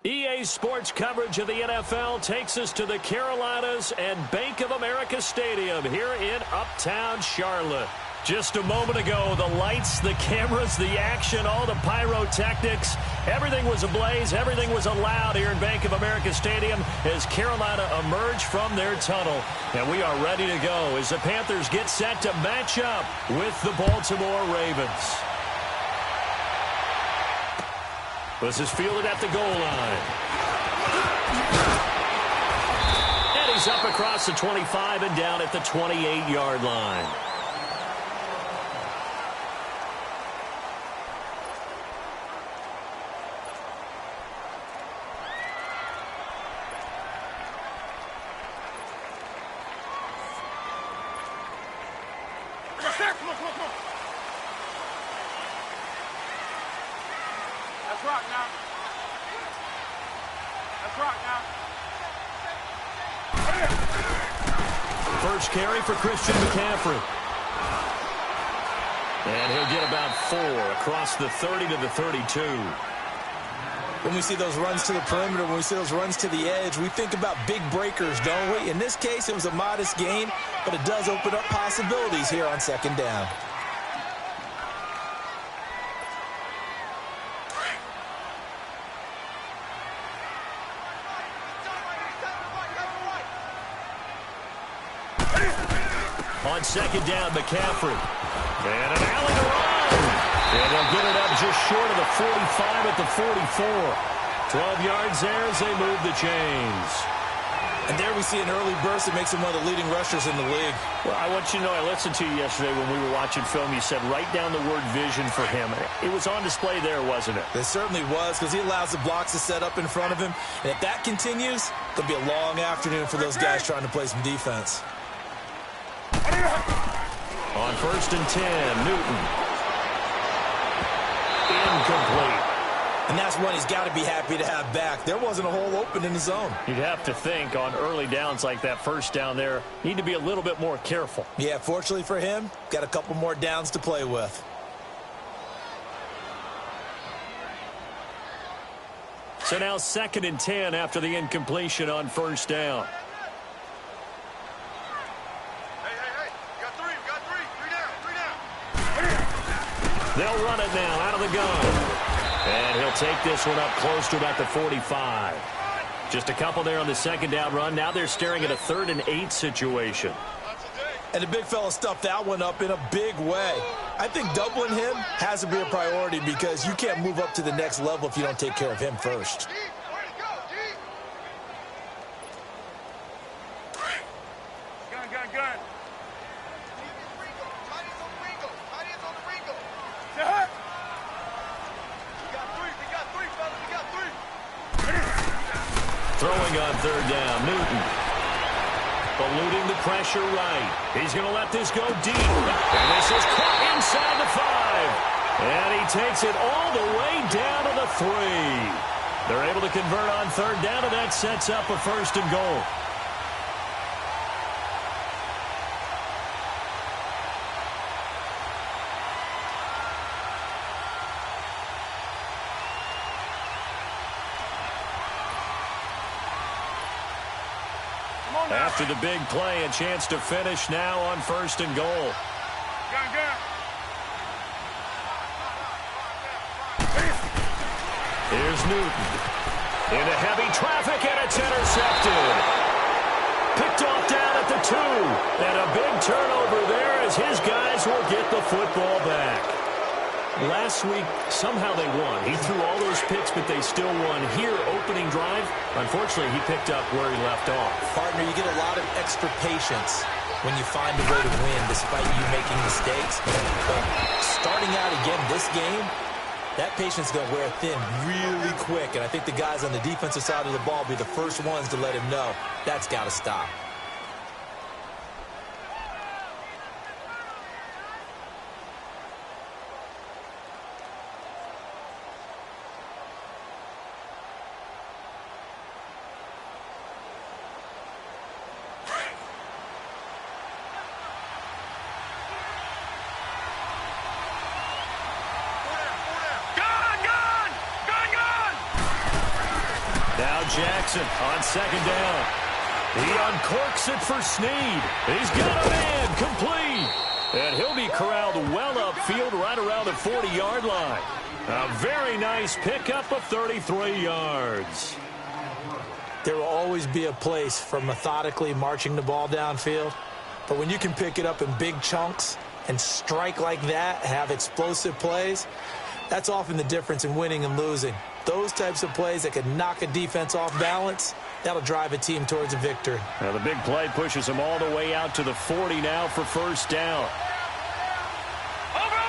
EA Sports coverage of the NFL takes us to the Carolinas and Bank of America Stadium here in Uptown Charlotte. Just a moment ago, the lights, the cameras, the action, all the pyrotechnics, everything was ablaze, everything was allowed here in Bank of America Stadium as Carolina emerged from their tunnel. And we are ready to go as the Panthers get set to match up with the Baltimore Ravens. This is fielded at the goal line. And he's up across the 25 and down at the 28-yard line. First carry for Christian McCaffrey. And he'll get about 4 across the 30 to the 32. When we see those runs to the perimeter, when we see those runs to the edge, we think about big breakers, don't we? In this case, it was a modest gain, but it does open up possibilities here on second down. On second down, McCaffrey. And an alley to run. And they'll get it up just short of the 45 at the 44. 12 yards there as they move the chains. And there we see an early burst that makes him one of the leading rushers in the league. Well, I want you to know, I listened to you yesterday when we were watching film. You said write down the word vision for him. It was on display there, wasn't it? It certainly was, because he allows the blocks to set up in front of him. And if that continues, there'll be a long afternoon for those guys trying to play some defense. On first and 10, Newton. Incomplete. And that's one he's got to be happy to have back. There wasn't a hole open in the zone. You'd have to think on early downs like that first down there, need to be a little bit more careful. Yeah, fortunately for him, got a couple more downs to play with. So now second and 10 after the incompletion on first down. They'll run it now out of the gun. And he'll take this one up close to about the 45. Just a couple there on the second down run. Now they're staring at a 3rd and 8 situation. And the big fella stuffed that one up in a big way. I think doubling him has to be a priority because you can't move up to the next level if you don't take care of him first. Throwing on third down, Newton. Eluding the pressure right. He's going to let this go deep. And this is caught inside the 5. And he takes it all the way down to the 3. They're able to convert on third down, and that sets up a first and goal. After the big play, a chance to finish now on first and goal. Here's Newton. Into heavy traffic, and it's intercepted. Picked off down at the 2. And a big turnover there as his guys will get the football back. Last week, somehow they won. He threw all those picks, but they still won. Here, opening drive, unfortunately, he picked up where he left off. Partner, you get a lot of extra patience when you find a way to win despite you making mistakes. But starting out again this game, that patience is going to wear thin really quick. And I think the guys on the defensive side of the ball will be the first ones to let him know that's got to stop. Jackson on second down. He uncorks it for Snead. He's got a man complete. And he'll be corralled well upfield right around the 40-yard line. A very nice pickup of 33 yards. There will always be a place for methodically marching the ball downfield. But when you can pick it up in big chunks and strike like that, have explosive plays, that's often the difference in winning and losing. Those types of plays that can knock a defense off balance, that'll drive a team towards a victory. Now the big play pushes them all the way out to the 40 now for first down. Over!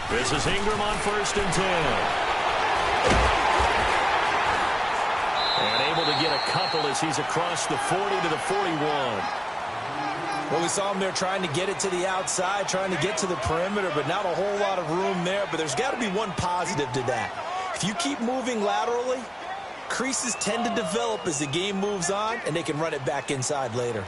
This is Ingram on 1st and 10. And able to get a couple as he's across the 40 to the 41. Well, we saw him there trying to get it to the outside, trying to get to the perimeter, but not a whole lot of room there. But there's got to be one positive to that. If you keep moving laterally, creases tend to develop as the game moves on, and they can run it back inside later.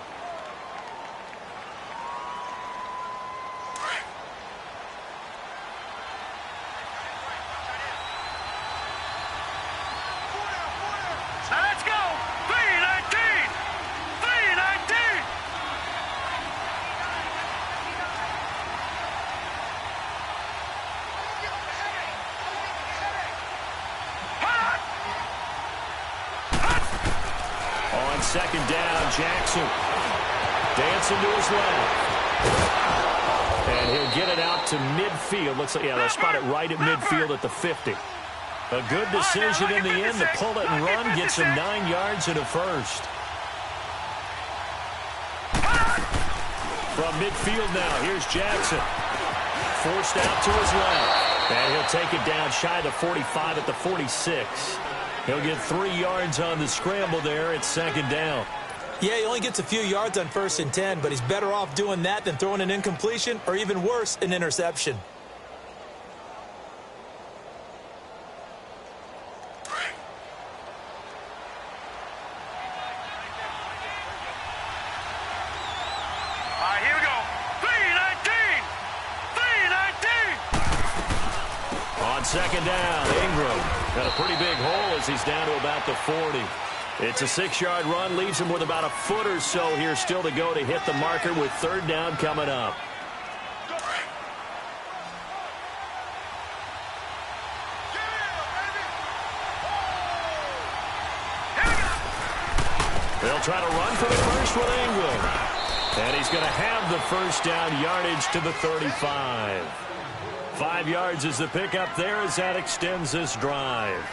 Now let's go! 319! 319! On second down, Jackson dancing to his left. And he'll get it out to midfield. Looks like, yeah, they'll spot it right at midfield at the 50. A good decision in the end to pull it and run. Gets him 9 yards and a first. From midfield now, here's Jackson. Forced out to his left. And he'll take it down shy of the 45 at the 46. He'll get 3 yards on the scramble there at second down. Yeah, he only gets a few yards on 1st and 10, but he's better off doing that than throwing an incompletion or even worse, an interception. All right, here we go. 319! 319! On second down, Ingram got a pretty big hole as he's down to about the 40. It's a 6-yard run, leaves him with about a foot or so here still to go to hit the marker with third down coming up. They'll try to run for the first with Ingram. And he's going to have the first down yardage to the 35. 5 yards is the pickup there as that extends this drive.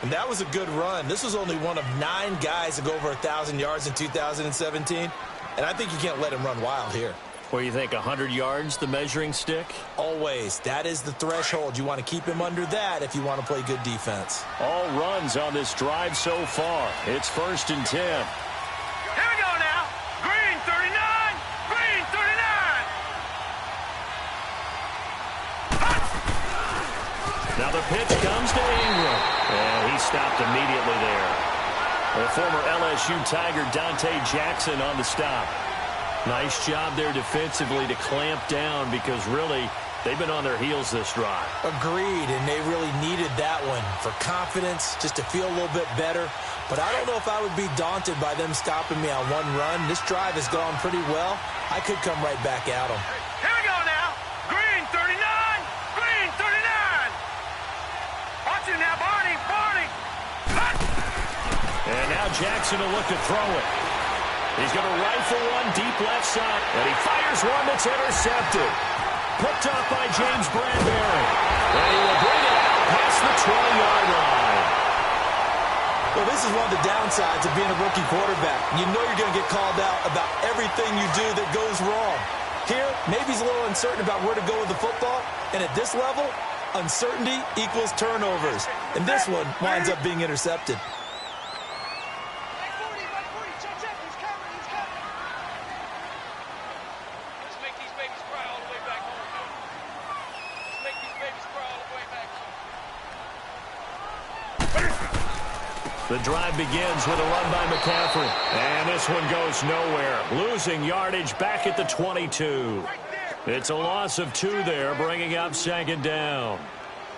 And that was a good run. This was only one of 9 guys to go over 1,000 yards in 2017. And I think you can't let him run wild here. What do you think, 100 yards, the measuring stick? Always. That is the threshold. You want to keep him under that if you want to play good defense. All runs on this drive so far. It's 1st and 10. Here we go now. Green 39! Green 39! Now the pitch comes to Ingram. And he stopped immediately there. The former LSU Tiger Dante Jackson on the stop. Nice job there defensively to clamp down because really they've been on their heels this drive. Agreed, and they really needed that one for confidence, just to feel a little bit better. But I don't know if I would be daunted by them stopping me on one run. This drive has gone pretty well. I could come right back at them. Here we go now. Green 39! Green 39! Watch it now, Barney! Barney! And now Jackson will look to throw it. He's going to rifle one deep left side. And he fires one that's intercepted. Picked up by James Bradbury. And he will bring it out past the 20-yard line. Well, this is one of the downsides of being a rookie quarterback. You know you're going to get called out about everything you do that goes wrong. Here, maybe he's a little uncertain about where to go with the football. And at this level, uncertainty equals turnovers. And this one winds up being intercepted. The drive begins with a run by McCaffrey. And this one goes nowhere. Losing yardage back at the 22. It's a loss of 2 there, bringing up second down.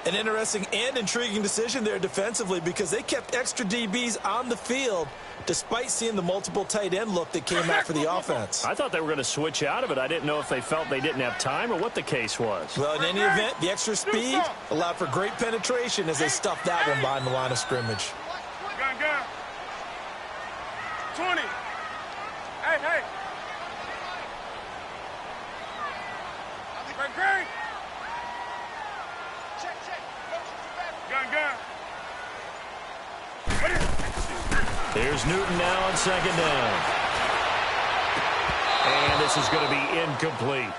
An interesting and intriguing decision there defensively because they kept extra DBs on the field despite seeing the multiple tight end look that came out for the offense. I thought they were going to switch out of it. I didn't know if they felt they didn't have time or what the case was. Well, in any event, the extra speed allowed for great penetration as they stuffed that one behind the line of scrimmage. Gun, gun. 20. Hey, hey. Great. Check, check. Gun, gun. There's Newton now on second down. And this is going to be incomplete.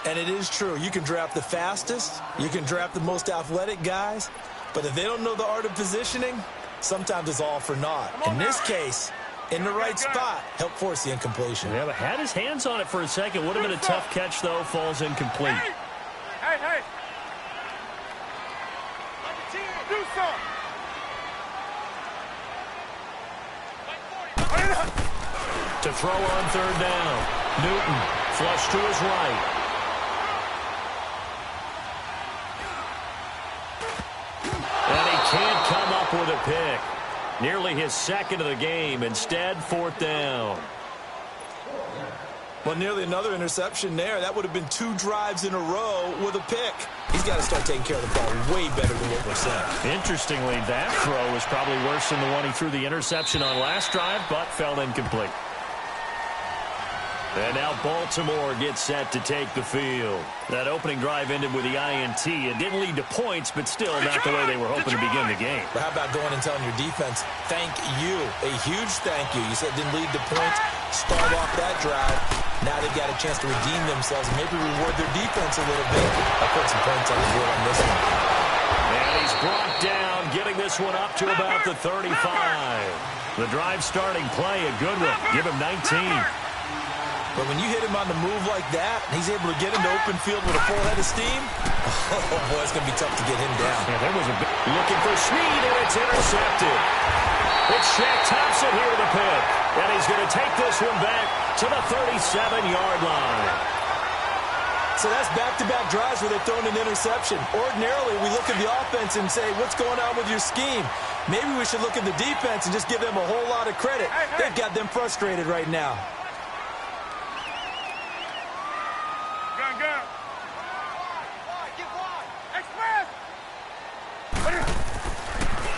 And it is true. You can draft the fastest. You can draft the most athletic guys. But if they don't know the art of positioning, sometimes it's all for naught. In this case, in the right spot, helped force the incompletion. Yeah, but had his hands on it for a second. Would have been a tough catch, though. Falls incomplete. Hey, hey. Do something. To throw on third down. Newton flush to his right. And he can't come up with a pick. Nearly his second of the game. Instead, fourth down. Well, nearly another interception there. That would have been 2 drives in a row with a pick. He's got to start taking care of the ball way better than what we're saying. Interestingly, that throw was probably worse than the one he threw the interception on last drive, but fell incomplete. And now Baltimore gets set to take the field. That opening drive ended with the INT. It didn't lead to points, but still not the way they were hoping to begin the game. But how about going and telling your defense, thank you, a huge thank you. You said it didn't lead to points. Start off that drive. Now they've got a chance to redeem themselves and maybe reward their defense a little bit. I'll put some points on the board on this one. And he's brought down, getting this one up to about the 35. The drive starting play, a good one. Give him 19. But when you hit him on the move like that, and he's able to get into open field with a full head of steam, oh, boy, it's going to be tough to get him down. Yeah, there was a big looking for Snead, and it's intercepted. It's Shaq Thompson here with a pick. And he's going to take this one back to the 37-yard line. So that's back-to-back drives where they're throwing an interception. Ordinarily, we look at the offense and say, what's going on with your scheme? Maybe we should look at the defense and just give them a whole lot of credit. They've got them frustrated right now.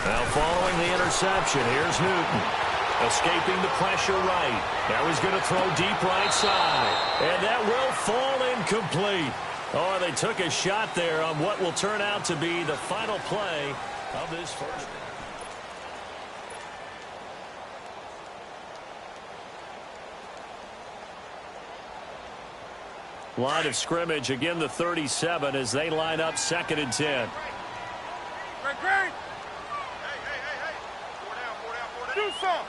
Now following the interception, here's Newton. Escaping the pressure right. Now he's going to throw deep right side. And that will fall incomplete. Oh, they took a shot there on what will turn out to be the final play of this first. Line of scrimmage, again the 37 as they line up 2nd and 10. Great. Hey. 4 down. Do something.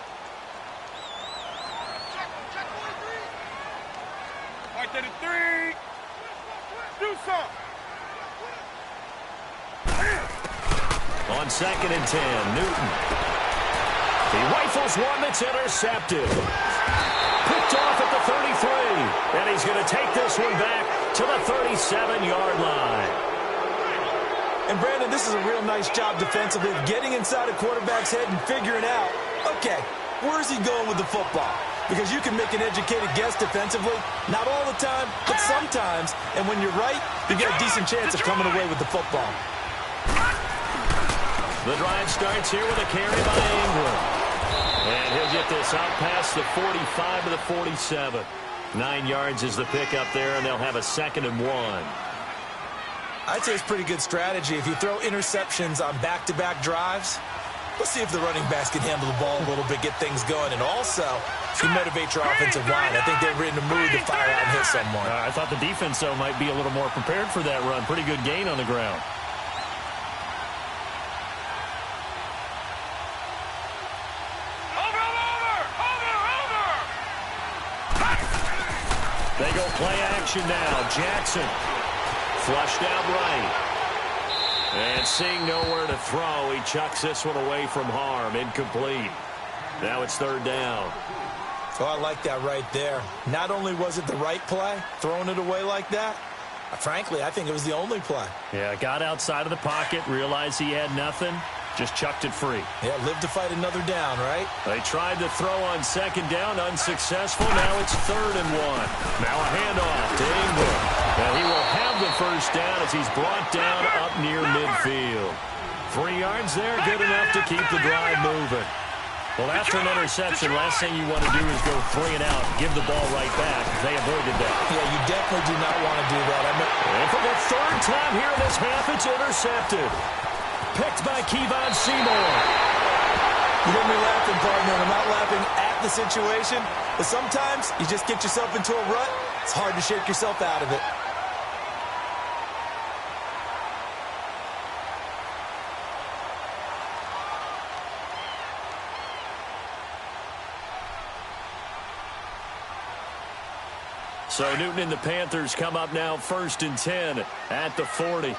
Right there to 3. Do something. On 2nd and 10, Newton. He rifles one that's intercepted. Picked off at the 33. And he's going to take this one back to the 37-yard line. And, Brandon, this is a real nice job defensively of getting inside a quarterback's head and figuring out, okay, where's he going with the football? Because you can make an educated guess defensively, not all the time, but sometimes. And when you're right, you get a decent chance of coming away with the football. The drive starts here with a carry by Ingram. And he'll get this out past the 45 to the 47. 9 yards is the pickup there, and they'll have a 2nd and 1. I'd say it's pretty good strategy. If you throw interceptions on back-to-back drives, let's see if the running backs can handle the ball a little bit, get things going. And also, you motivate your offensive line. I think they're in the mood to fire out and hit someone. I thought the defense, though, might be a little more prepared for that run. Pretty good gain on the ground. They go play action now. Jackson flushed out right. And seeing nowhere to throw, he chucks this one away from harm. Incomplete. Now it's 3rd down. Oh, I like that right there. Not only was it the right play, throwing it away like that, Frankly, I think it was the only play. Yeah, got outside of the pocket, realized he had nothing, just chucked it free. Yeah, live to fight another down, right? They tried to throw on second down, unsuccessful. Now it's 3rd and 1. Now a handoff to Ingram. And he will have the first down as he's brought down up near midfield. 3 yards there, good enough to keep the drive moving. Well, after an interception, last thing you want to do is go 3 and out, give the ball right back. They avoided that. Yeah, you definitely do not want to do that. And for the 3rd time here in this half, it's intercepted. Picked by Kevon Seymour. You got me laughing, partner. I'm not laughing at the situation, but sometimes you just get yourself into a rut. It's hard to shake yourself out of it. So Newton and the Panthers come up now 1st and 10 at the 40.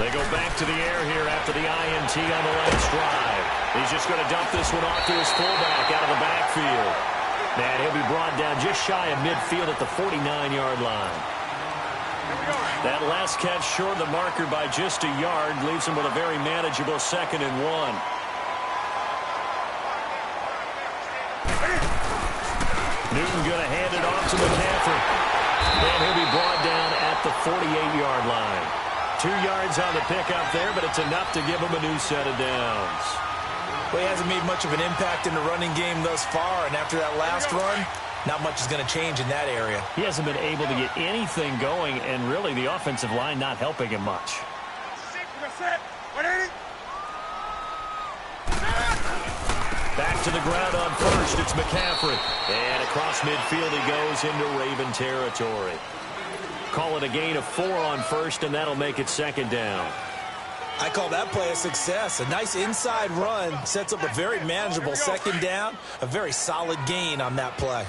They go back to the air here after the INT on the last drive. He's just going to dump this one off to his fullback out of the backfield. And he'll be brought down just shy of midfield at the 49-yard line. That last catch short of the marker by just a yard leaves him with a very manageable 2nd and 1. Newton going to hand it off to McCaffrey. And he'll be brought down at the 48-yard line. 2 yards on the pickup there, but it's enough to give him a new set of downs. Well, he hasn't made much of an impact in the running game thus far, and after that last run, not much is going to change in that area. He hasn't been able to get anything going, and really the offensive line not helping him much. Back to the ground on first. It's McCaffrey. And across midfield he goes into Raven territory. Call it a gain of 4 on first, and that'll make it 2nd down. I call that play a success. A nice inside run sets up a very manageable 2nd down. A very solid gain on that play.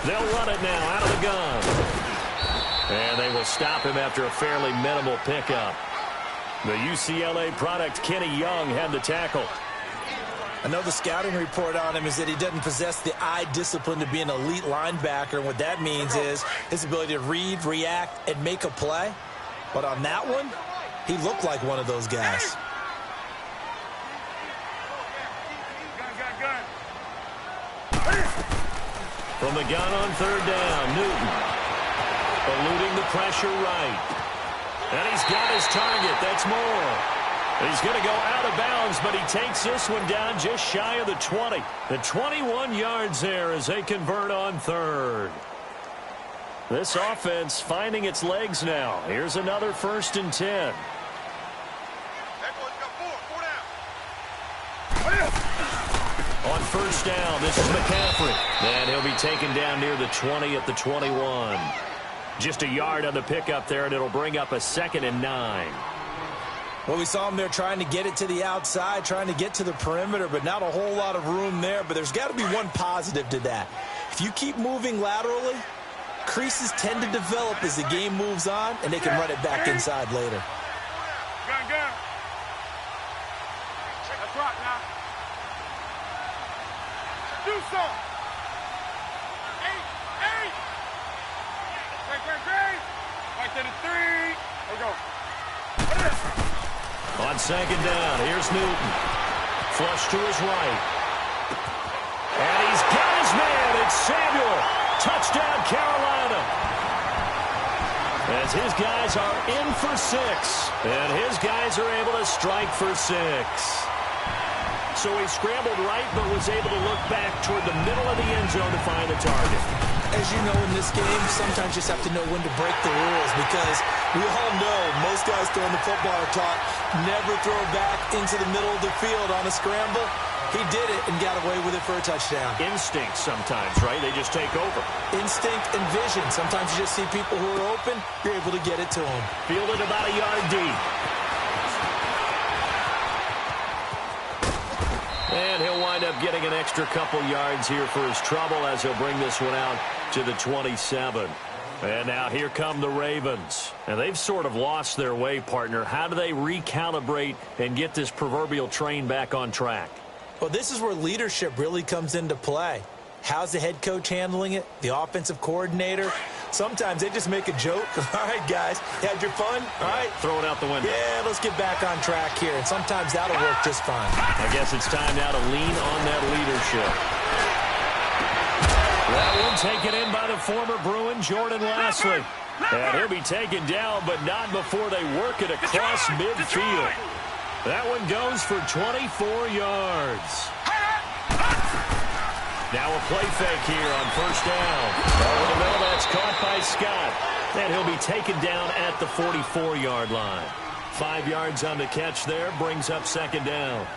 They'll run it now out of the gun. And they will stop him after a fairly minimal pickup. The UCLA product, Kenny Young, had the tackle. I know the scouting report on him is that he doesn't possess the eye discipline to be an elite linebacker. And what that means is his ability to read, react, and make a play. But on that one, he looked like one of those guys. From the gun on 3rd down, Newton. Eluding the pressure right. And he's got his target. That's Moore. He's going to go out of bounds, but he takes this one down just shy of the 20. The 21 yards there as they convert on 3rd. This offense finding its legs now. Here's another 1st and 10. On 1st down, this is McCaffrey. And he'll be taken down near the 20 at the 21. Just a yard on the pickup there, and it'll bring up a 2nd and 9. Well, we saw him there trying to get it to the outside, trying to get to the perimeter, but not a whole lot of room there. But there's got to be one positive to that. If you keep moving laterally, creases tend to develop as the game moves on, and they can run it back inside later. Gun. Let's rock now. Do something. 8. Great. Right to the 3. There we go. On 2nd down, here's Newton. Flush to his right. And he's got his man. It's Samuel. Touchdown, Carolina. As his guys are in for 6. And his guys are able to strike for 6. So he scrambled right, but was able to look back toward the middle of the end zone to find the target. As you know, in this game, sometimes you just have to know when to break the rules, because we all know most guys throwing the football are taught never throw back into the middle of the field on a scramble. He did it and got away with it for a touchdown. Instinct sometimes, right? They just take over. Instinct and vision. Sometimes you just see people who are open, you're able to get it to them. Fielded about a yard deep. And he'll wind up getting an extra couple yards here for his trouble as he'll bring this one out to the 27. And now here come the Ravens. And they've sort of lost their way, partner. How do they recalibrate and get this proverbial train back on track? Well, this is where leadership really comes into play. How's the head coach handling it? The offensive coordinator? Sometimes they just make a joke. All right, guys, you had your fun? All right. Throw it out the window. Yeah, let's get back on track here. And sometimes that'll work just fine. I guess it's time now to lean on that leadership. That one taken in by the former Bruin, Jordan Lashley. And he'll be taken down, but not before they work it across midfield. That one goes for 24 yards. Now a play fake here on first down. Over the middle, that's caught by Scott. And he'll be taken down at the 44-yard line. 5 yards on the catch there, brings up second down.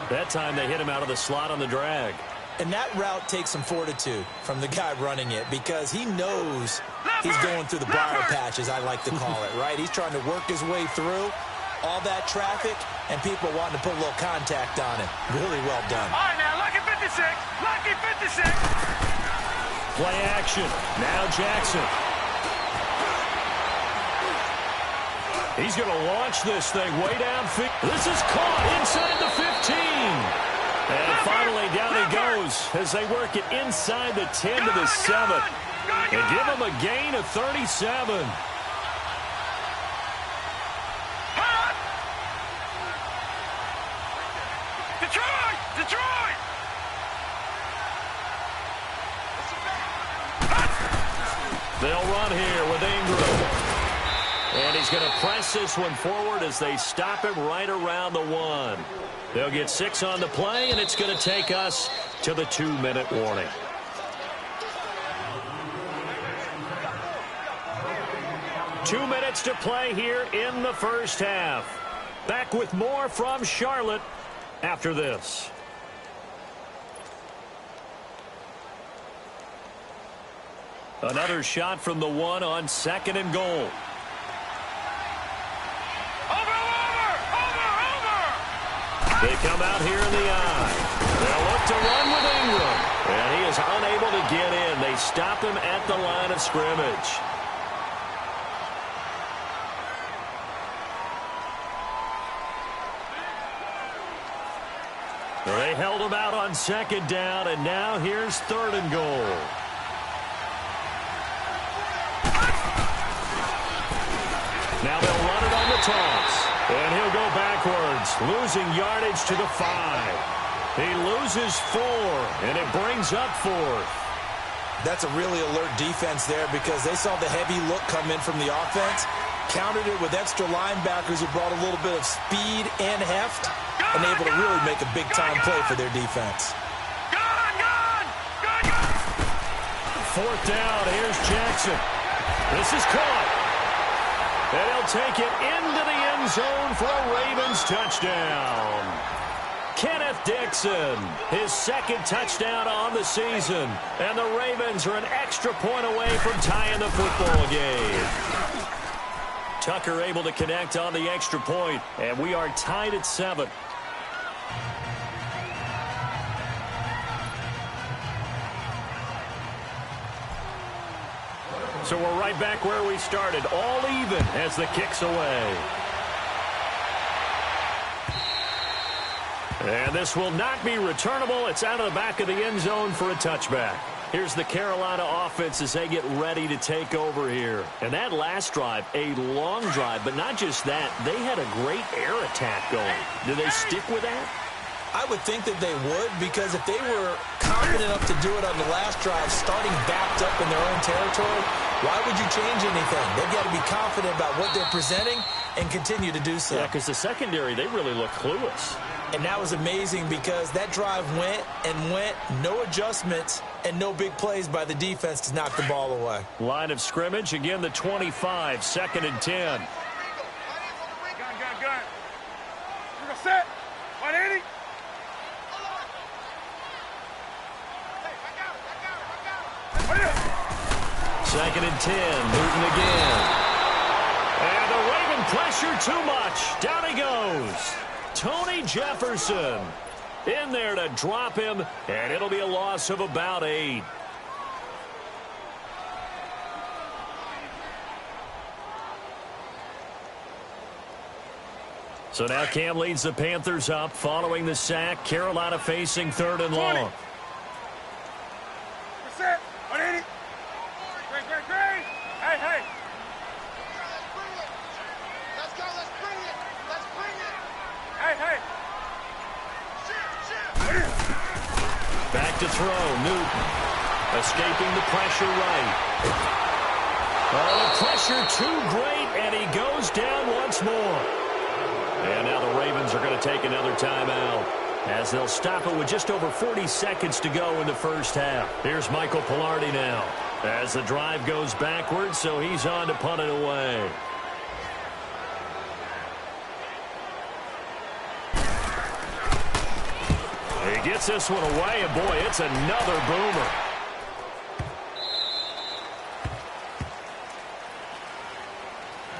That time they hit him out of the slot on the drag. And that route takes some fortitude from the guy running it because he knows he's going through the briar patch, as I like to call it, right? He's trying to work his way through all that traffic and people wanting to put a little contact on it. Really well done. All right, now, lucky 56. Lucky 56. Play action. Now Jackson. He's going to launch this thing way downfield. This is caught inside the 15. And finally down he goes as they work it inside the 10 to the 7. And give him a gain of 37. Detroit! They'll run here with Ingram. And he's going to press this one forward as they stop him right around the 1. They'll get 6 on the play, and it's going to take us to the 2-minute warning. Two minutes to play here in the first half. Back with more from Charlotte after this. Another shot from the 1 on 2nd and goal. They come out here in the eye. They'll look to run with Ingram. And he is unable to get in. They stop him at the line of scrimmage. They held him out on 2nd down, and now here's 3rd and goal. Now they'll run it on the toss. And he'll go backwards, losing yardage to the 5. He loses 4, and it brings up 4th. That's a really alert defense there because they saw the heavy look come in from the offense, countered it with extra linebackers who brought a little bit of speed and heft, and able to really make a big-time play for their defense. 4th down, here's Jackson. This is caught. And he'll take it into the end zone for a Ravens touchdown. Kenneth Dixon, his 2nd touchdown on the season. And the Ravens are an extra point away from tying the football game. Tucker able to connect on the extra point, and we are tied at 7. So we're right back where we started, all even as the kick's away. And this will not be returnable. It's out of the back of the end zone for a touchback. Here's the Carolina offense as they get ready to take over here. And that last drive, a long drive, but not just that. They had a great air attack going. Do they stick with that? I would think that they would, because if they were confident enough to do it on the last drive, starting backed up in their own territory, why would you change anything? They've got to be confident about what they're presenting and continue to do so. Yeah, because the secondary, they really look clueless. And that was amazing because that drive went and went, no adjustments, and no big plays by the defense to knock the ball away. Line of scrimmage, again the 25, 2nd and 10. Gun. You're set. 180. 2nd and 10, Newton again. And the Raven pressure too much. Down he goes. Tony Jefferson in there to drop him, and it'll be a loss of about 8. So now Cam leads the Panthers up following the sack. Carolina facing 3rd and long. Set. 180. Great. Hey. Let's go. Let's bring it. Hey. Back to throw. Newton escaping the pressure right. Oh, the pressure too great, and he goes down once more. And now the Ravens are going to take another timeout as they'll stop it with just over 40 seconds to go in the first half. Here's Michael Pilardi now as the drive goes backwards, so he's on to punt it away. He gets this one away, and boy, it's another boomer.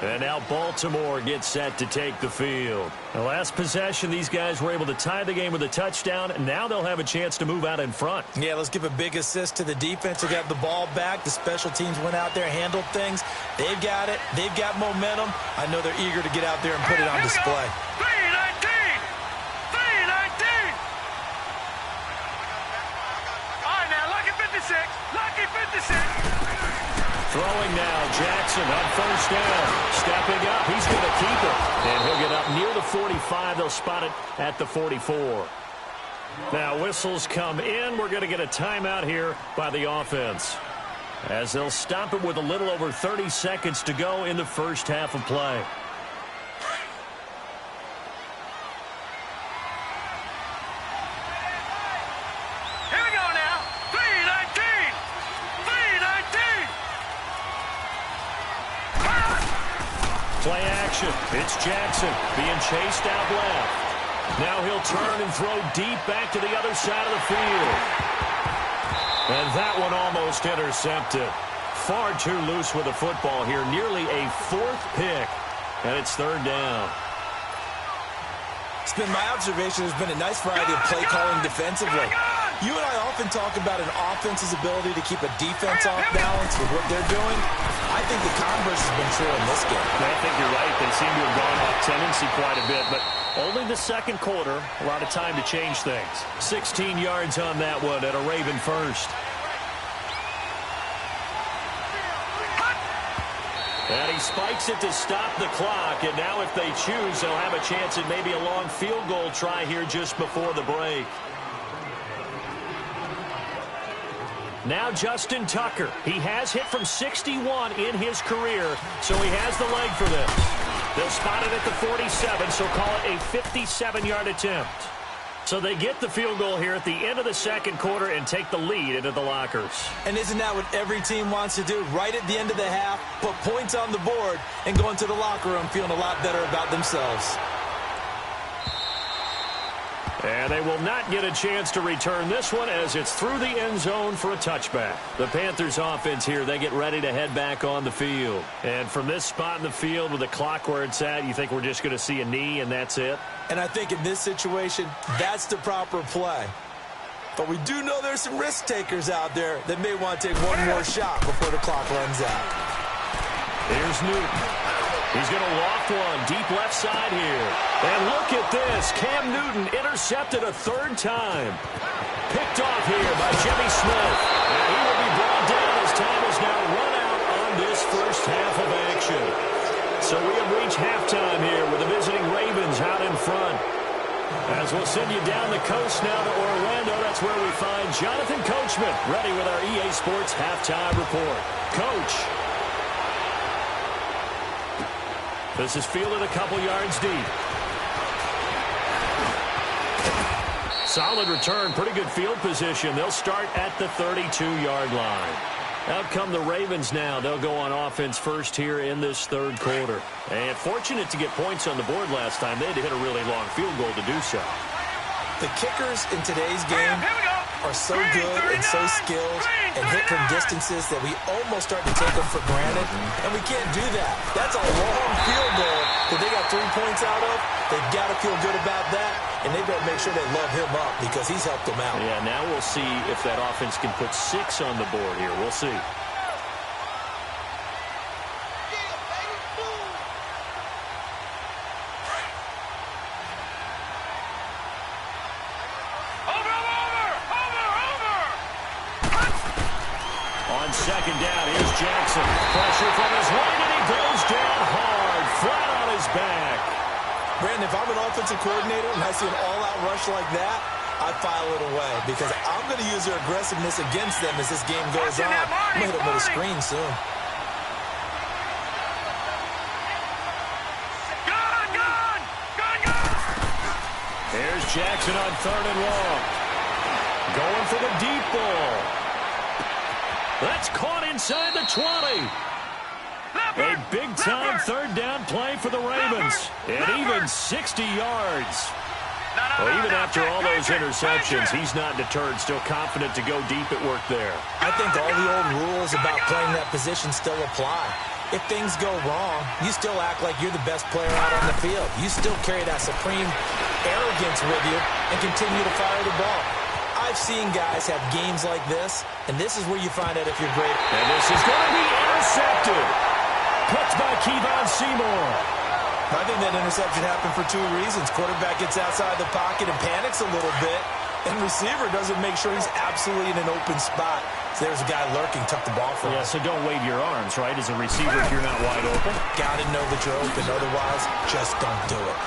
And now Baltimore gets set to take the field. The last possession, these guys were able to tie the game with a touchdown, and now they'll have a chance to move out in front. Yeah, let's give a big assist to the defense who got the ball back. The special teams went out there, handled things. They've got it. They've got momentum. I know they're eager to get out there and put it on display. 319. All right, now, lucky 56. Throwing now, Jackson on first down. Stepping up, he's going to keep it. And he'll get up near the 45. They'll spot it at the 44. Now whistles come in. We're going to get a timeout here by the offense, as they'll stop it with a little over 30 seconds to go in the first half of play. Play action. It's Jackson being chased out left. Now he'll turn and throw deep back to the other side of the field. And that one almost intercepted. Far too loose with the football here. Nearly a 4th pick. And it's 3rd down. It's been my observation. There's been a nice variety of play calling defensively. You and I often talk about an offense's ability to keep a defense off balance with what they're doing. I think the converse has been true in this game. I think you're right. They seem to have gone off tendency quite a bit, but only the second quarter. A lot of time to change things. 16 yards on that one at a Raven first. And he spikes it to stop the clock, and now if they choose, they'll have a chance at maybe a long field goal try here just before the break. Now Justin Tucker. He has hit from 61 in his career, so he has the leg for this. They'll spot it at the 47, so call it a 57-yard attempt. So they get the field goal here at the end of the second quarter and take the lead into the lockers. And isn't that what every team wants to do? Right at the end of the half, put points on the board, and go into the locker room feeling a lot better about themselves. And they will not get a chance to return this one as it's through the end zone for a touchback. The Panthers offense here, they get ready to head back on the field. And from this spot in the field with the clock where it's at, you think we're just going to see a knee and that's it? And I think in this situation, that's the proper play. But we do know there's some risk takers out there that may want to take one more shot before the clock runs out. Here's Newton. He's going to loft one deep left side here. And look at this. Cam Newton intercepted a 3rd time. Picked off here by Jimmy Smith. And he will be brought down as time is now run out on this first half of action. So we have reached halftime here with the visiting Ravens out in front. As we'll send you down the coast now to Orlando, that's where we find Jonathan Coachman ready with our EA Sports Halftime Report. Coach. This is fielded a couple yards deep. Solid return, pretty good field position. They'll start at the 32-yard line. Out come the Ravens now. They'll go on offense first here in this 3rd quarter. And fortunate to get points on the board last time. They had to hit a really long field goal to do so. The kickers in today's game are so good and so skilled and hit from distances that we almost start to take them for granted, and we can't do that. That's a long field goal that they got 3 points out of. They've got to feel good about that, and they better make sure they love him up because he's helped them out. Yeah, now we'll see if that offense can put 6 on the board here. We'll see. second down. Here's Jackson. Pressure from his right, and he goes down hard, flat on his back. Brandon, if I'm an offensive coordinator and I see an all-out rush like that, I file it away because I'm going to use their aggressiveness against them as this game goes on. I'm going to hit them with a screen soon. Here's Jackson on 3rd and long. Going for the deep ball. That's caught inside the 20. A big-time 3rd down play for the Ravens. And even 60 yards. Well, even after all those interceptions, he's not deterred, still confident to go deep at work there. I think all the old rules about playing that position still apply. If things go wrong, you still act like you're the best player out on the field. You still carry that supreme arrogance with you and continue to fire the ball. I've seen guys have games like this, and this is where you find out if you're great. And this is going to be intercepted. Picked by Kevon Seymour. I think that interception happened for 2 reasons. Quarterback gets outside the pocket and panics a little bit, and receiver doesn't make sure he's absolutely in an open spot. So there's a guy lurking, tuck the ball for him. Yeah, so don't wave your arms, right, as a receiver if you're not wide open. Got to know that you're open, otherwise just don't do it.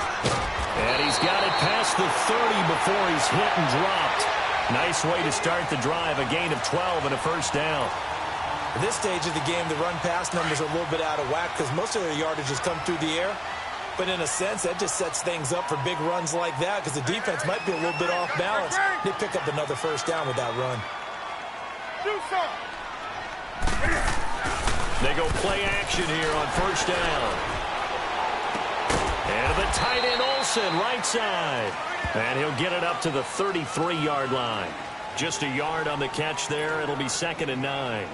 And he's got it past the 30 before he's hit and dropped. Nice way to start the drive, a gain of 12 and a first down. At this stage of the game, the run-pass numbers are a little bit out of whack because most of their yardage has come through the air. But in a sense, that just sets things up for big runs like that because the defense might be a little bit off balance. They pick up another first down with that run. They go play action here on first down. And the tight end Olsen, right side. And he'll get it up to the 33-yard line. Just a yard on the catch there. It'll be 2nd and 9.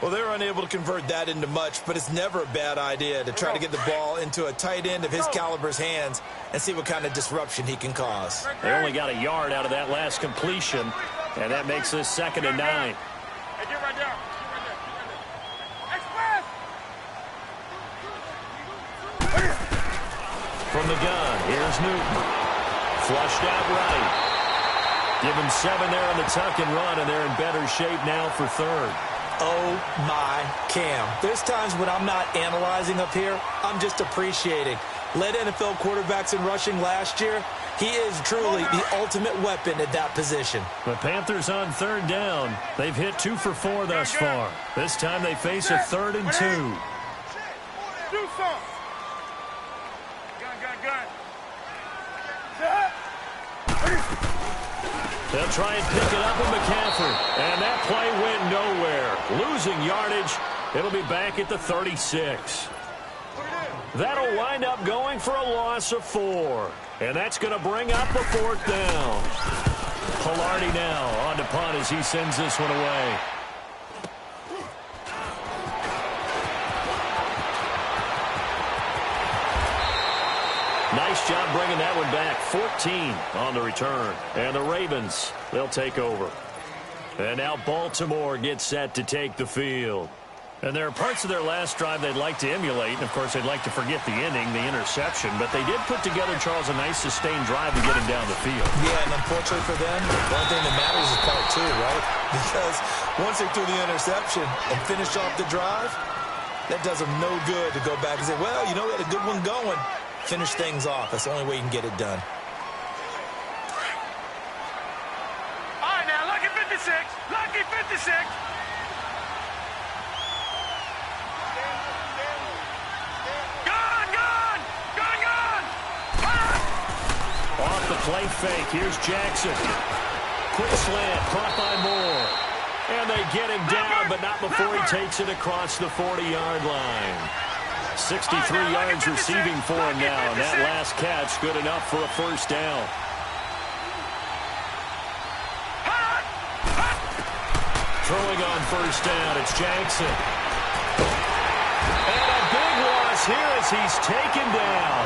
Well, they're unable to convert that into much, but it's never a bad idea to try to get the ball into a tight end of his caliber's hands and see what kind of disruption he can cause. They only got a yard out of that last completion, and that makes this 2nd and 9. From the gun, here's Newton. Flushed out right. Give him 7 there on the tuck and run, and they're in better shape now for 3rd. Oh, my Cam. There's times when I'm not analyzing up here. I'm just appreciating. Led NFL quarterbacks in rushing last year. He is truly the ultimate weapon at that position. The Panthers on 3rd down. They've hit 2 for 4 thus far. This time they face a 3rd and 2. Do something. Gun. They'll try and pick it up with McCaffrey. And that play went nowhere. Losing yardage. It'll be back at the 36. That'll wind up going for a loss of 4. And that's going to bring up the 4th down. Pilardi now on to punt as he sends this one away. Nice job bringing that one back. 14 on the return. And the Ravens, they'll take over. And now Baltimore gets set to take the field. And there are parts of their last drive they'd like to emulate. And, of course, they'd like to forget the inning, the interception. But they did put together, Charles, a nice sustained drive to get him down the field. Yeah, and unfortunately for them, one thing that matters is part 2, right? Because once they threw the interception and finished off the drive, that does them no good to go back and say, well, you know, we had a good one going. Finish things off. That's the only way you can get it done. All right, now, lucky 56. Lucky 56. Gun. Off the play fake. Here's Jackson. Quick slant. Caught by Moore. And they get him down, but not before he takes it across the 40-yard line. 63 yards receiving for him now. And that last catch good enough for a first down. Throwing on first down, it's Jackson. And a big loss here as he's taken down.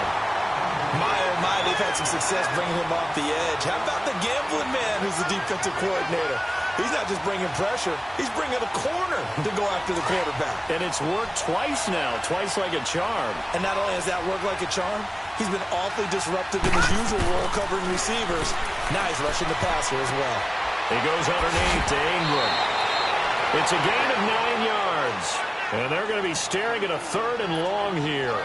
My, oh my, they've had some success bringing him off the edge. How about the gambling man who's the defensive coordinator? He's not just bringing pressure. He's bringing a corner to go after the quarterback. And it's worked twice now, twice like a charm. And not only has that worked like a charm, he's been awfully disruptive in his usual role covering receivers. Now he's rushing the passer as well. He goes underneath to Ingram. It's a gain of 9 yards. And they're going to be staring at a 3rd and long here.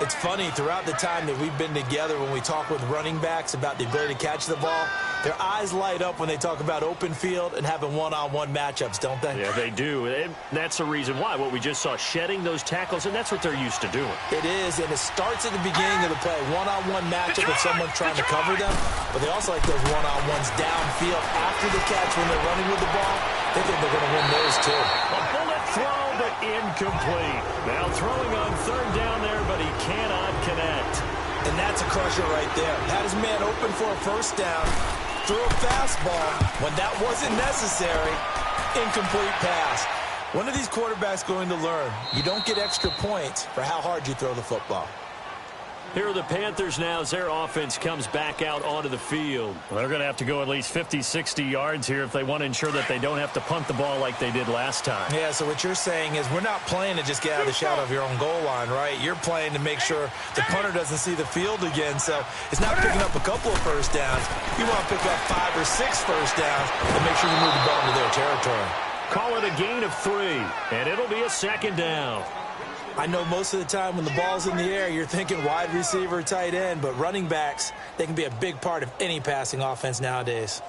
It's funny, throughout the time that we've been together, when we talk with running backs about the ability to catch the ball, their eyes light up when they talk about open field and having one-on-one matchups, don't they? Yeah, they do. And that's the reason why. What we just saw, shedding those tackles, and that's what they're used to doing. It is, and it starts at the beginning of the play. One-on-one matchup with someone trying to cover them, but they also like those one-on-ones downfield after the catch when they're running with the ball. They think they're going to win those, too. A bullet throw, but incomplete. Now throwing on 3rd down there, but he cannot connect. And that's a crusher right there. Had his man open for a 1st down, threw a fastball when that wasn't necessary. Incomplete pass. When are these quarterbacks going to learn? You don't get extra points for how hard you throw the football. Here are the Panthers now as their offense comes back out onto the field. Well, they're going to have to go at least 50, 60 yards here if they want to ensure that they don't have to punt the ball like they did last time. Yeah, so what you're saying is we're not playing to just get out of the shadow of your own goal line, right? You're playing to make sure the punter doesn't see the field again. So it's not picking up a couple of 1st downs. You want to pick up 5 or 6 1st downs and make sure you move the ball into their territory. Call it a gain of 3, and it'll be a 2nd down. I know most of the time when the ball's in the air, you're thinking wide receiver, tight end, but running backs, they can be a big part of any passing offense nowadays.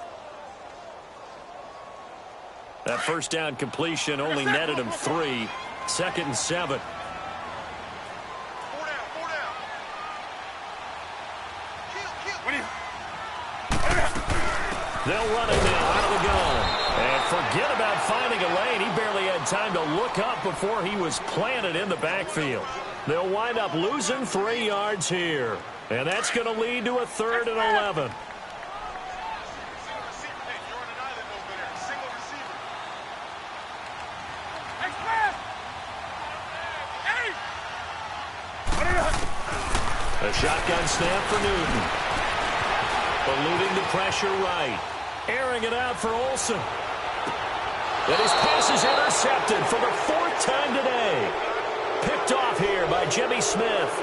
That 1st down completion only netted him 3. 2nd and 7. 4 down. They'll run it now out of the gun. And forget about finding a lane. He barely had time to look up before he was planted in the backfield. They'll wind up losing 3 yards here. And that's going to lead to a 3rd and 11. A shotgun snap for Newton. Eluding the pressure right. Airing it out for Olsen. And his pass is intercepted for the 4th time today. Picked off here by Jimmy Smith.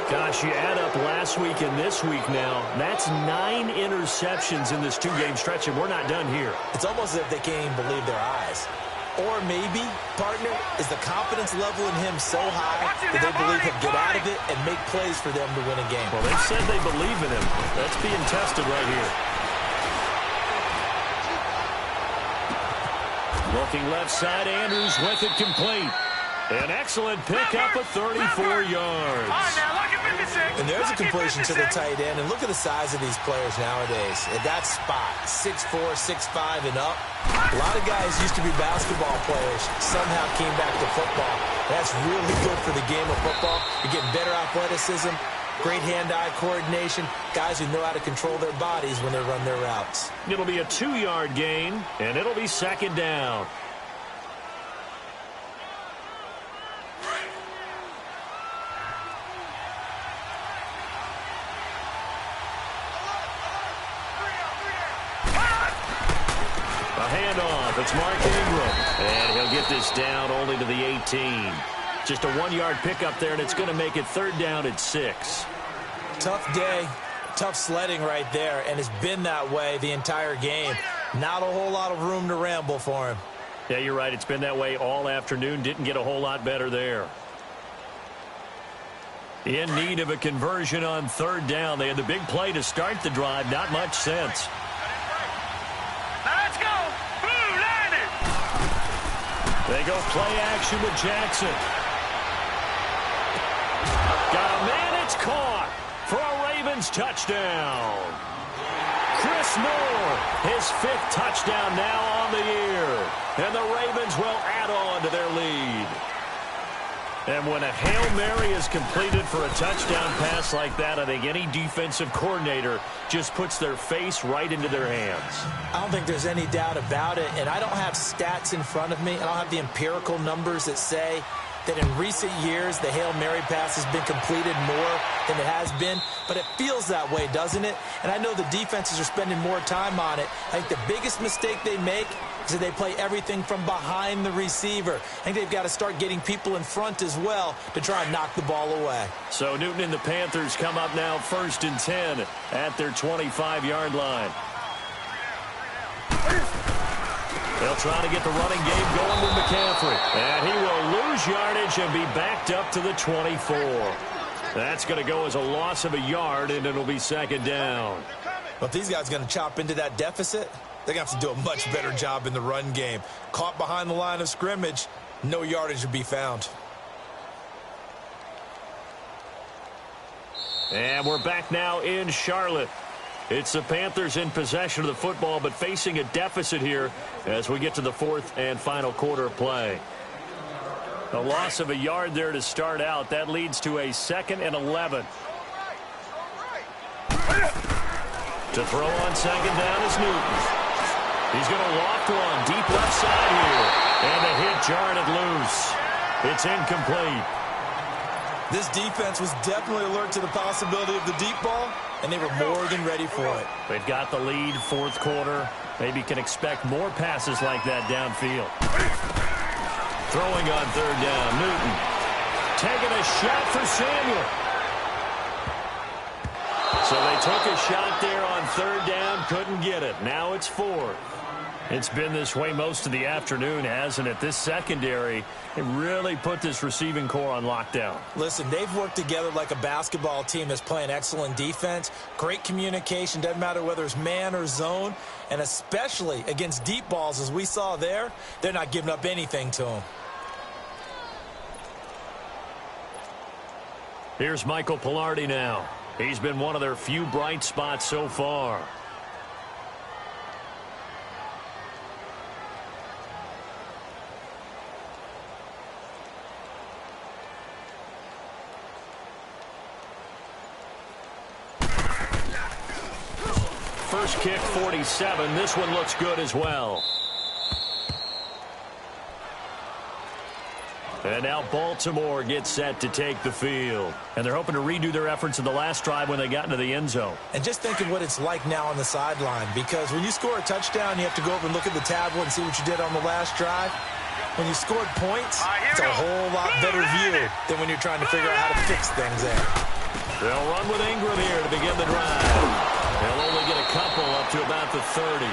Gosh, you add up last week and this week now. That's 9 interceptions in this 2-game stretch, and we're not done here. It's almost as if they can't even believe their eyes. Or maybe, partner, is the confidence level in him so high that they believe he'll get out of it and make plays for them to win a game. Well, they said they believe in him. That's being tested right here. Looking left side, Andrews with it complete. An excellent pickup of 34 yards. And there's a completion to the tight end. And look at the size of these players nowadays. At that spot, 6'4", 6'5", and up. A lot of guys used to be basketball players, somehow came back to football. That's really good for the game of football. You're getting better athleticism, great hand-eye coordination, guys who know how to control their bodies when they run their routes. It'll be a 2-yard gain, and it'll be 2nd down. Handoff. It's Mark Ingram. And he'll get this down only to the 18. Just a 1-yard pickup there, and it's going to make it 3rd down at 6. Tough day. Tough sledding right there, and it's been that way the entire game. Not a whole lot of room to ramble for him. Yeah, you're right. It's been that way all afternoon. Didn't get a whole lot better there. In need of a conversion on 3rd down. They had the big play to start the drive. Not much sense. They go play action with Jackson. Got a man, it's caught for a Ravens touchdown. Chris Moore, his 5th touchdown now on the year. And the Ravens will add on to their lead. And when a Hail Mary is completed for a touchdown pass like that, I think any defensive coordinator just puts their face right into their hands. I don't think there's any doubt about it, and I don't have stats in front of me. I don't have the empirical numbers that say that in recent years the Hail Mary pass has been completed more than it has been, but it feels that way, doesn't it? And I know the defenses are spending more time on it. I think the biggest mistake they make is that they play everything from behind the receiver. I think they've got to start getting people in front as well to try and knock the ball away. So Newton and the Panthers come up now 1st and 10 at their 25-yard line. They'll try to get the running game going with McCaffrey. And he will lose yardage and be backed up to the 24. That's going to go as a loss of a yard, and it'll be second down. Well, if these guys are going to chop into that deficit, they're going to have to do a much better job in the run game. Caught behind the line of scrimmage, no yardage to be found. And we're back now in Charlotte. It's the Panthers in possession of the football, but facing a deficit here as we get to the fourth and final quarter of play. A loss of a yard there to start out. That leads to a 2nd and 11. To throw on second down is Newton. He's going to loft one deep left side here. And the hit jarred it loose. It's incomplete. This defense was definitely alert to the possibility of the deep ball, and they were more than ready for it. They've got the lead, fourth quarter. Maybe can expect more passes like that downfield. Throwing on third down, Newton. Taking a shot for Samuel. So they took a shot there on third down, couldn't get it. Now it's fourth. It's been this way most of the afternoon, hasn't it? This secondary, it really put this receiving core on lockdown. Listen, they've worked together like a basketball team that's playing excellent defense. Great communication, doesn't matter whether it's man or zone. And especially against deep balls, as we saw there, they're not giving up anything to them. Here's Michael Pilardi now. He's been one of their few bright spots so far. First kick, 47. This one looks good as well. And now Baltimore gets set to take the field. And they're hoping to redo their efforts in the last drive when they got into the end zone. And just think of what it's like now on the sideline, because when you score a touchdown, you have to go over and look at the tablet and see what you did on the last drive. When you scored points, it's a whole lot better view than when you're trying to figure out how to fix things there. They'll run with Ingram here to begin the drive. They'll only get a couple up to about the 30.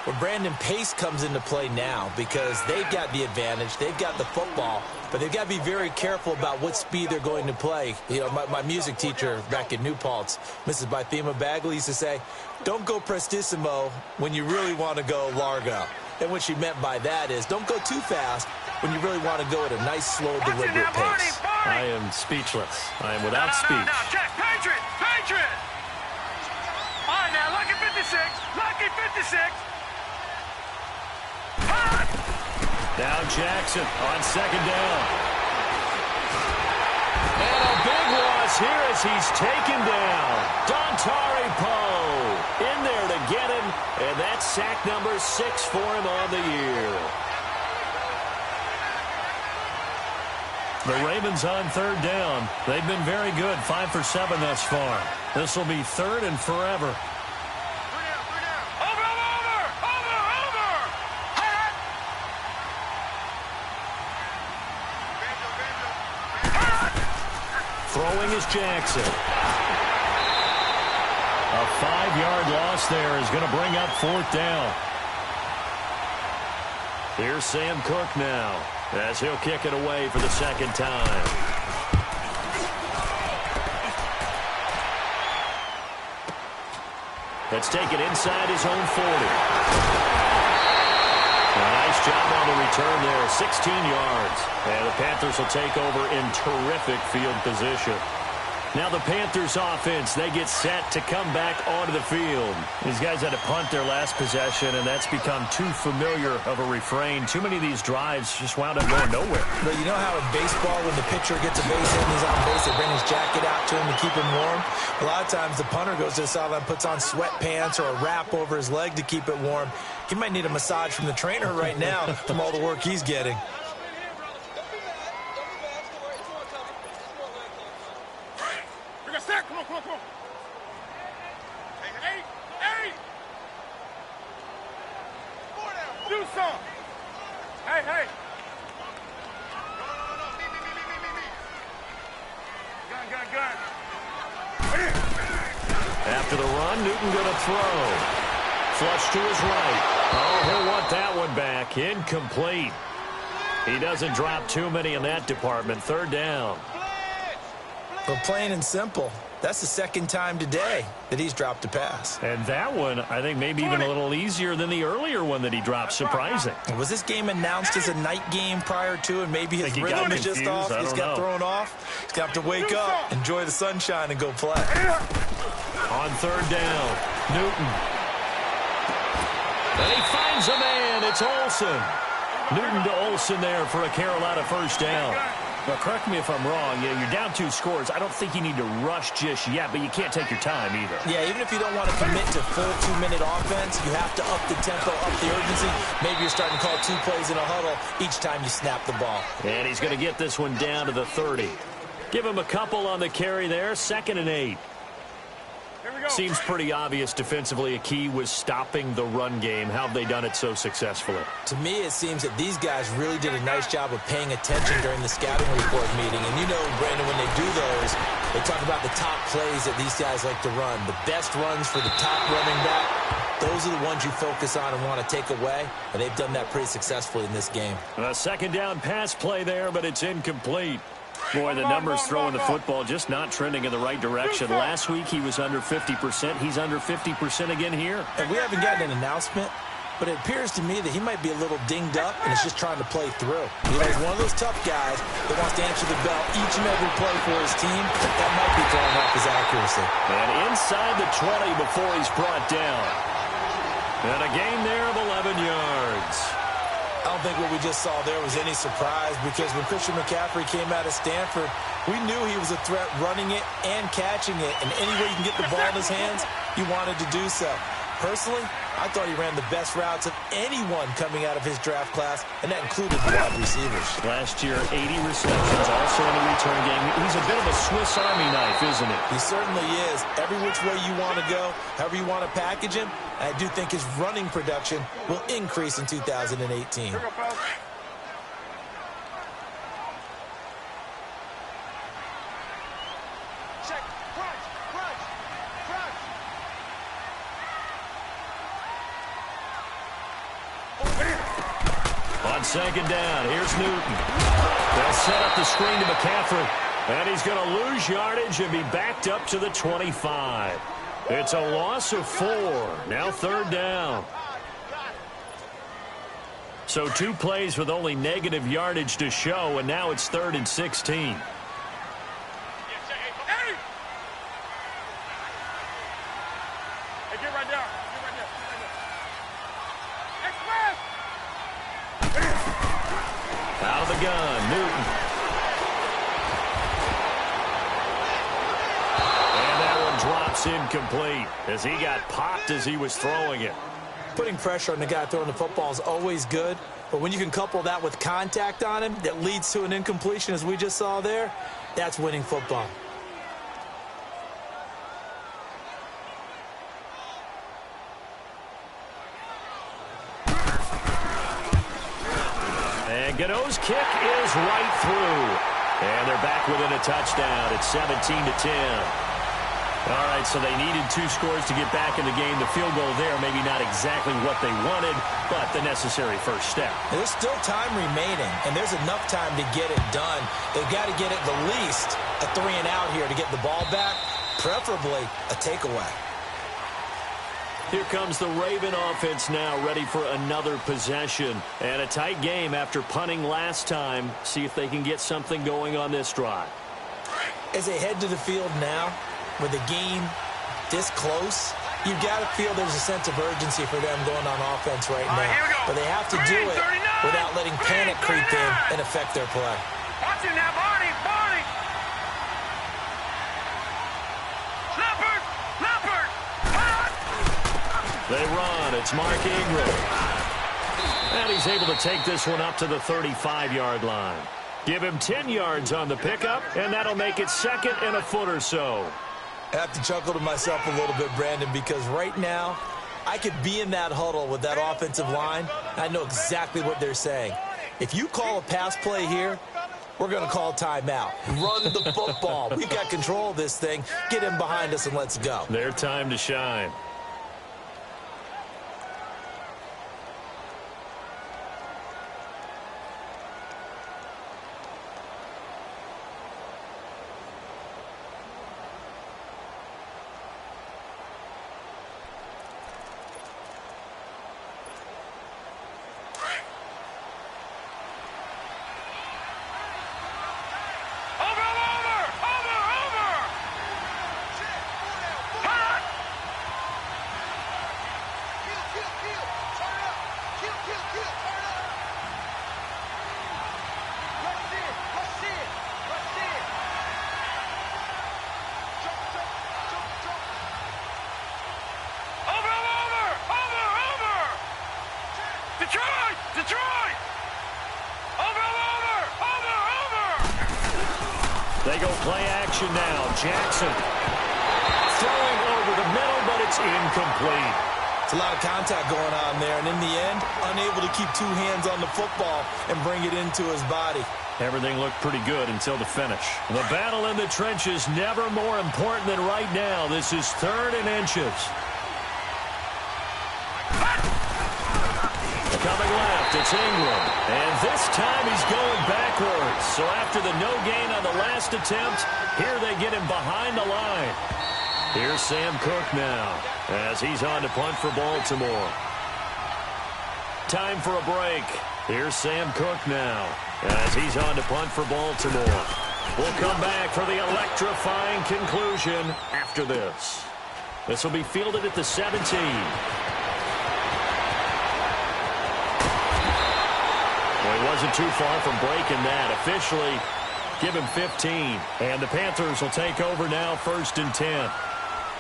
Well, Brandon, pace comes into play now because they've got the advantage. They've got the football, but they've got to be very careful about what speed they're going to play. You know, my music teacher back in New Paltz, Mrs. Bythema Bagley, used to say, don't go prestissimo when you really want to go largo. And what she meant by that is don't go too fast when you really want to go at a nice, slow, deliberate pace. I am speechless. I am without speech. Now, check. Patriot! Patriot! All right, now, lucky 56. Lucky 56. Now Jackson on second down. And a big loss here as he's taken down. Dontari Poe in there to get him. And that's sack number 6 for him on the year. The Ravens on third down. They've been very good, 5 for 7 thus far. This will be third and forever. Throwing is Jackson. A 5-yard loss there is going to bring up fourth down. Here's Sam Cook now as he'll kick it away for the second time. Let's take it inside his own 40. Nice job on the return there, 16 yards. And the Panthers will take over in terrific field position. Now the Panthers offense, they get set to come back onto the field. These guys had to punt their last possession, and that's become too familiar of a refrain. Too many of these drives just wound up going nowhere. But you know how in baseball, when the pitcher gets a base hit and he's on base, they bring his jacket out to him to keep him warm? A lot of times the punter goes to the sideline, puts on sweatpants or a wrap over his leg to keep it warm. He might need a massage from the trainer right now from all the work he's getting. Come on. Hey. Do something. Hey. Gun. After the run, Newton going to throw. Flush to his right. Oh, he'll want that one back. Incomplete. He doesn't drop too many in that department. Third down. But plain and simple, that's the second time today that he's dropped a pass. And that one, I think, maybe even a little easier than the earlier one that he dropped. Surprising. Was this game announced as a night game prior to, and maybe his rhythm is just off? He's got thrown off. He's got to wake up, enjoy the sunshine, and go play. On third down, Newton. And he finds a man. It's Olsen. Newton to Olsen there for a Carolina first down. Well, correct me if I'm wrong. Yeah, you're down 2 scores. I don't think you need to rush just yet, but you can't take your time either. Yeah, even if you don't want to commit to full 2-minute offense, you have to up the tempo, up the urgency. Maybe you're starting to call 2 plays in a huddle each time you snap the ball. And he's going to get this one down to the 30. Give him a couple on the carry there. 2nd and 8. Seems pretty obvious defensively a key was stopping the run game. How have they done it so successfully? To me, it seems that these guys really did a nice job of paying attention during the scouting report meeting. And you know, Brandon, when they do those, they talk about the top plays that these guys like to run. The best runs for the top running back, those are the ones you focus on and want to take away. And they've done that pretty successfully in this game. A 2nd down pass play there, but it's incomplete. Boy, the numbers throwing the football just not trending in the right direction. Last week he was under 50%. He's under 50% again here. And we haven't gotten an announcement, but it appears to me that he might be a little dinged up and is just trying to play through. He's one of those tough guys that wants to answer the bell each and every play for his team. That might be throwing off his accuracy. And inside the 20 before he's brought down. And a gain there of 11 yards. I don't think what we just saw there was any surprise, because when Christian McCaffrey came out of Stanford, we knew he was a threat running it and catching it. And any way you can get the ball in his hands, he wanted to do so. Personally, I thought he ran the best routes of anyone coming out of his draft class, and that included wide receivers. Last year, 80 receptions, also in the return game. He's a bit of a Swiss Army knife, isn't he? He certainly is. Every which way you want to go, however you want to package him, I do think his running production will increase in 2018. On 2nd down, here's Newton. They'll set up the screen to McCaffrey. And he's going to lose yardage and be backed up to the 25. It's a loss of 4. Now 3rd down. So 2 plays with only negative yardage to show, and now it's 3rd and 16. Hey, get right there. Out of the gun, Newton. And that one drops incomplete as he got popped as he was throwing it. Putting pressure on the guy throwing the football is always good, but when you can couple that with contact on him that leads to an incompletion, as we just saw there, that's winning football. And Gano's kick is right through. And they're back within a touchdown. It's 17-10. All right, so they needed 2 scores to get back in the game. The field goal there, maybe not exactly what they wanted, but the necessary first step. There's still time remaining, and there's enough time to get it done. They've got to get at the least a 3-and-out here to get the ball back, preferably a takeaway. Here comes the Raven offense now, ready for another possession. And a tight game after punting last time. See if they can get something going on this drive. As they head to the field now, with the game this close, you've got to feel there's a sense of urgency for them going on offense right now. But they have to do it without letting panic creep in and affect their play. Watch it now, Barney! They run. It's Mark Ingram. And he's able to take this one up to the 35-yard line. Give him 10 yards on the pickup, and that'll make it 2nd and a foot or so. I have to chuckle to myself a little bit, Brandon, because right now I could be in that huddle with that offensive line. I know exactly what they're saying. If you call a pass play here, we're going to call timeout. Run the football. We've got control of this thing. Get him behind us and let's go. Their time to shine. Detroit! Over! They go play action now. Jackson throwing over the middle, but it's incomplete. It's a lot of contact going on there, and in the end, unable to keep two hands on the football and bring it into his body. Everything looked pretty good until the finish. The battle in the trenches never more important than right now. This is 3rd and inches. Coming left, it's Ingram. And this time he's going backwards. So after the no gain on the last attempt, here they get him behind the line. Here's Sam Cook now as he's on to punt for Baltimore. Time for a break. Here's Sam Cook now as he's on to punt for Baltimore. We'll come back for the electrifying conclusion after this. This will be fielded at the 17. Well, he wasn't too far from breaking that. Officially, give him 15. And the Panthers will take over now, 1st and 10.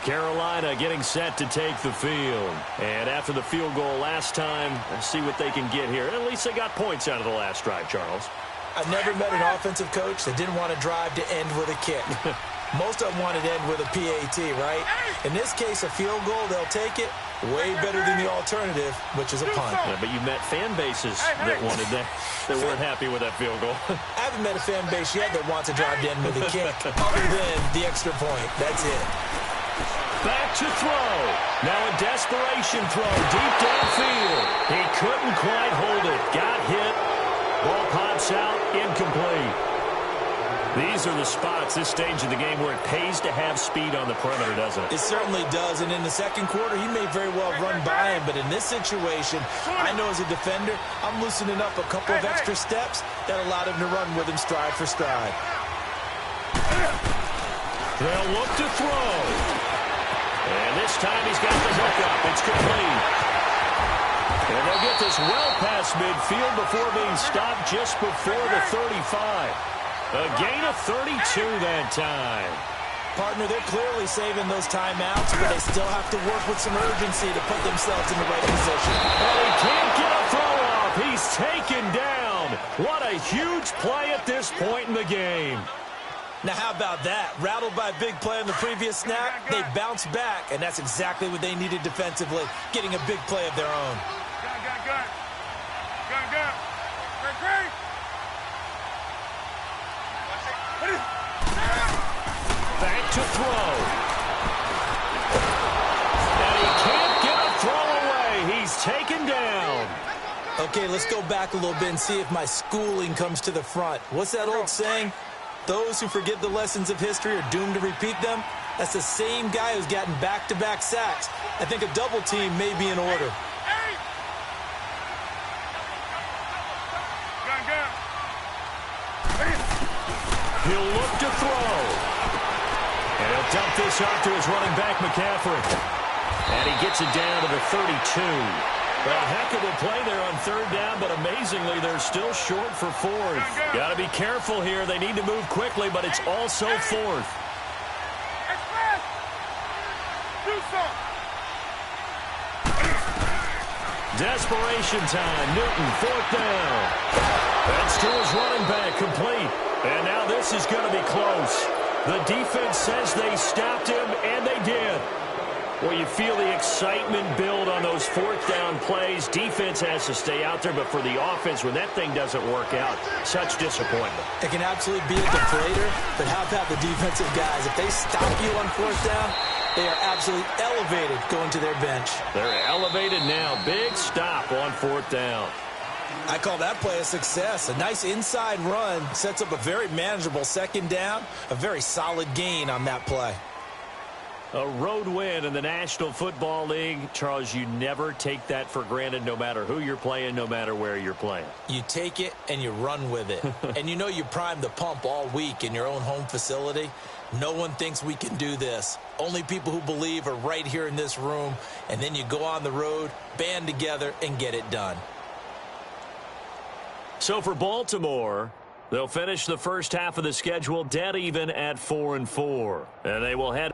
Carolina getting set to take the field. And after the field goal last time, let's see what they can get here. At least they got points out of the last drive, Charles. I've never met an offensive coach that didn't want to drive to end with a kick. Most of them wanted to end with a PAT, right? In this case, a field goal, they'll take it. Way better than the alternative, which is a punt. Yeah, but you met fan bases that wanted that, that weren't happy with that field goal. I haven't met a fan base yet that wants to drive to end with a kick, other than the extra point. That's it. Back to throw. Now a desperation throw deep downfield. He couldn't quite hold it. Got hit. Ball pops out. Incomplete. These are the spots, this stage of the game, where it pays to have speed on the perimeter, doesn't it? It certainly does, and in the second quarter, he may very well run by him, but in this situation, I know as a defender, I'm loosening up a couple of extra steps that allowed him to run with him stride for stride. They'll look to throw. And this time he's got the hook up. It's complete. And they'll get this well past midfield before being stopped just before the 35. A gain of 32 that time. Partner, they're clearly saving those timeouts, but they still have to work with some urgency to put themselves in the right position. And he can't get a throw off. He's taken down. What a huge play at this point in the game. Now, how about that? Rattled by a big play on the previous snap, they bounce back, and that's exactly what they needed defensively, getting a big play of their own. Great. Back to throw. And he can't get a throw away. He's taken down. Okay, let's go back a little bit and see if my schooling comes to the front. What's that old saying? Those who forget the lessons of history are doomed to repeat them. That's the same guy who's gotten back-to-back sacks. I think a double team may be in order. He'll look to throw. And he'll dump this off to his running back, McCaffrey. And he gets it down to the 32. A heck of a play there on 3rd down, but amazingly, they're still short for 4th. Got to be careful here. They need to move quickly, but it's also 4th. Desperation time. Newton, 4th down. That's to his running back, complete. And now this is going to be close. The defense says they stopped him, and they did. Well, you feel the excitement build on those 4th down plays. Defense has to stay out there, but for the offense, when that thing doesn't work out, such disappointment. It can absolutely be a deflator, but how about the defensive guys? If they stop you on 4th down, they are absolutely elevated going to their bench. They're elevated now. Big stop on 4th down. I call that play a success. A nice inside run sets up a very manageable 2nd down, a very solid gain on that play. A road win in the National Football League. Charles, you never take that for granted no matter who you're playing, no matter where you're playing. You take it and you run with it. And you know you primed the pump all week in your own home facility. No one thinks we can do this. Only people who believe are right here in this room. And then you go on the road, band together, and get it done. So for Baltimore, they'll finish the first half of the schedule dead even at 4-4. And they will head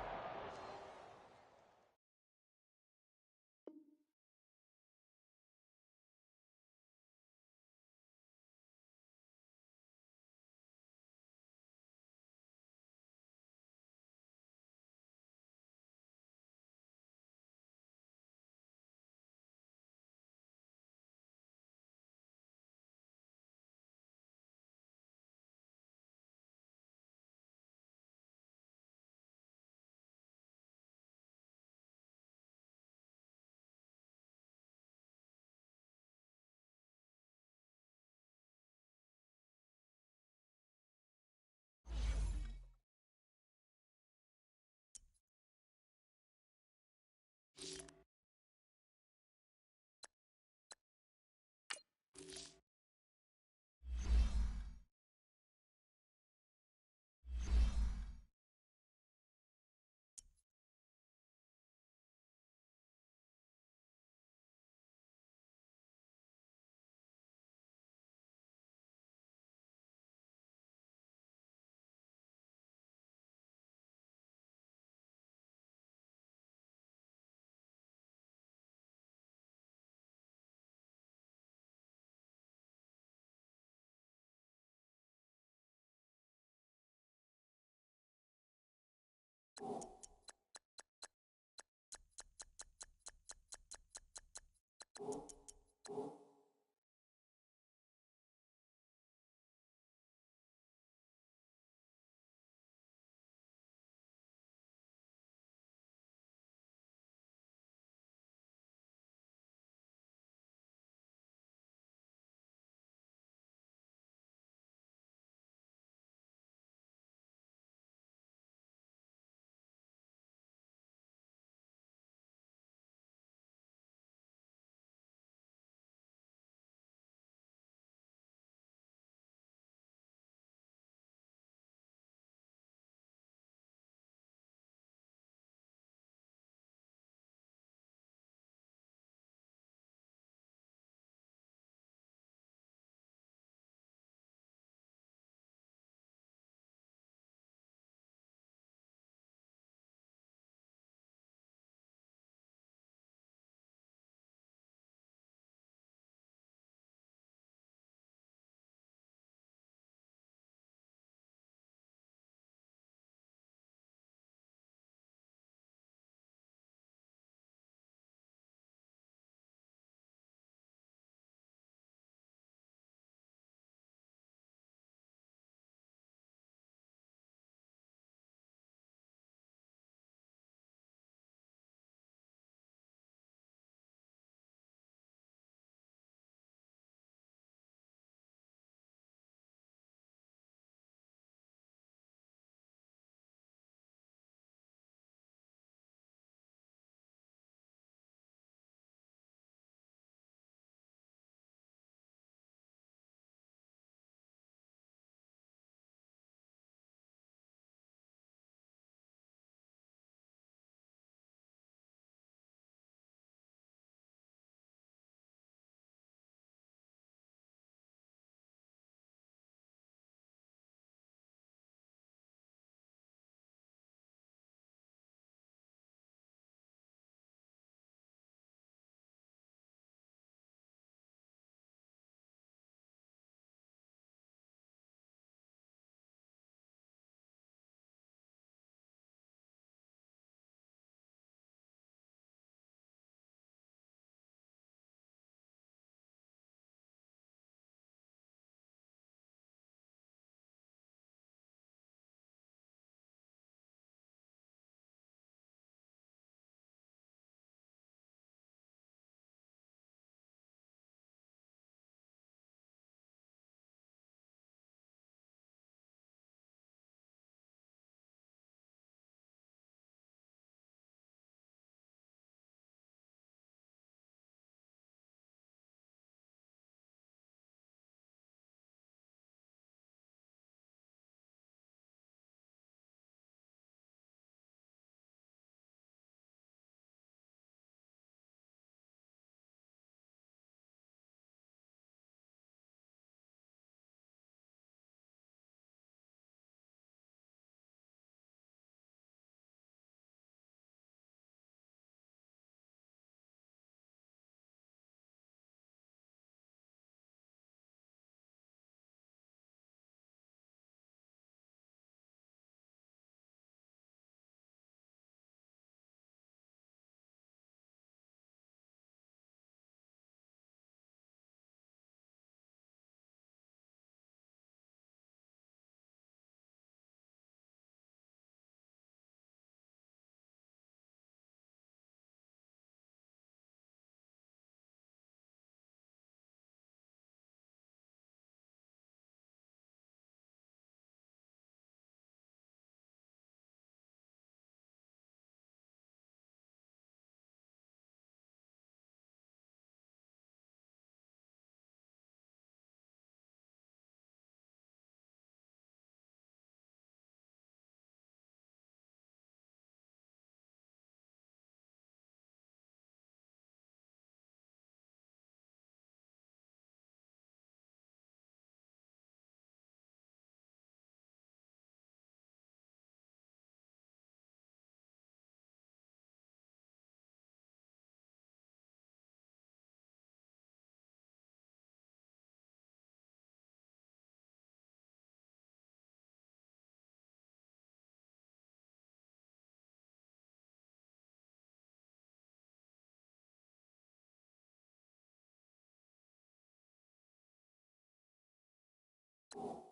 you.